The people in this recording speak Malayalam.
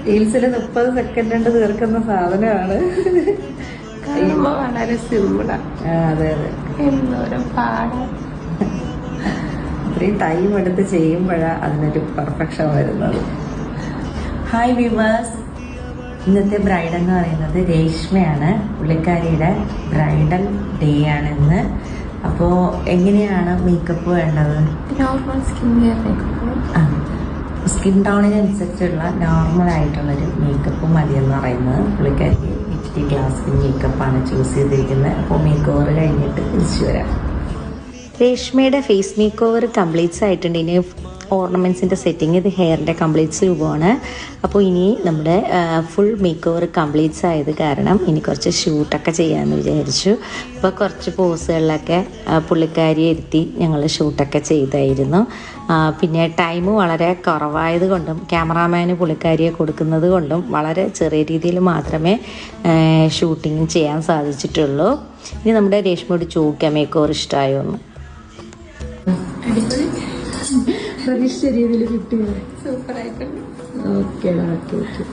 റീൽസില് 30 സെക്കൻഡ് കൊണ്ട് തീർക്കുന്ന സാധനമാണ്. വളരെ സിമ്പിളാണ്. അതെ അതെ, എന്തോരം പാടാ. ഇത്രയും ടൈം എടുത്ത് ചെയ്യുമ്പോഴാണ് അതിനൊരു പെർഫെക്ഷൻ വരുന്നത്. ഹായ് വ്യൂവേഴ്സ്, ഇന്നത്തെ ബ്രൈഡ് എന്ന് പറയുന്നത് രേഷ്മയാണ്. പുള്ളിക്കാരിയുടെ ബ്രൈഡൽ ഡേ ആണിന്ന്. അപ്പോൾ എങ്ങനെയാണ് മേക്കപ്പ് വേണ്ടത്? Normal skin care makeup, skin ടോണിനനുസരിച്ചുള്ള നോർമൽ ആയിട്ടുള്ളൊരു മേക്കപ്പ് മതിയെന്ന് പറയുന്നത്. പുള്ളിക്കാരിക്ക് ഇച്ചിരി ഗ്ലാസ് സ്കിൻ മേക്കപ്പാണ് ചൂസ് ചെയ്തിരിക്കുന്നത്. അപ്പോൾ മേക്ക് ഓവർ കഴിഞ്ഞിട്ട് തിരിച്ചു വരാം. രേഷ്മയുടെ ഫേസ് മേക്ക് ഓവർ കംപ്ലീറ്റ്സ് ആയിട്ടുണ്ട്. ഇനി ഓർണമെൻറ്റ്സിൻ്റെ സെറ്റിങ്, ഇത് ഹെയറിൻ്റെ കംപ്ലീറ്റ്സ് രൂപമാണ്. അപ്പോൾ ഇനി നമ്മുടെ ഫുൾ മേക്ക് ഓവർ കംപ്ലീറ്റ്സ് ആയത് കാരണം ഇനി കുറച്ച് ഷൂട്ടൊക്കെ ചെയ്യാമെന്ന് വിചാരിച്ചു. അപ്പോൾ കുറച്ച് പോസുകളിലൊക്കെ പുള്ളിക്കാരി ഇരുത്തി ഞങ്ങൾ ഷൂട്ടൊക്കെ ചെയ്തായിരുന്നു. പിന്നെ ടൈം വളരെ കുറവായത് കൊണ്ടും ക്യാമറാമാന് പുള്ളിക്കാരിയെ കൊടുക്കുന്നത് കൊണ്ടും വളരെ ചെറിയ രീതിയിൽ മാത്രമേ ഷൂട്ടിങ് ചെയ്യാൻ സാധിച്ചിട്ടുള്ളൂ. ഇനി നമ്മുടെ രേഷ്മയോട് ചോദിക്കാം മേക്ക് ഓവർ ഇഷ്ടമായോ എന്ന്. പ്രതീക്ഷിച്ച രീതിയിൽ കിട്ടിയത് സൂപ്പർ ആയിട്ടുണ്ട്. Okay okay okay.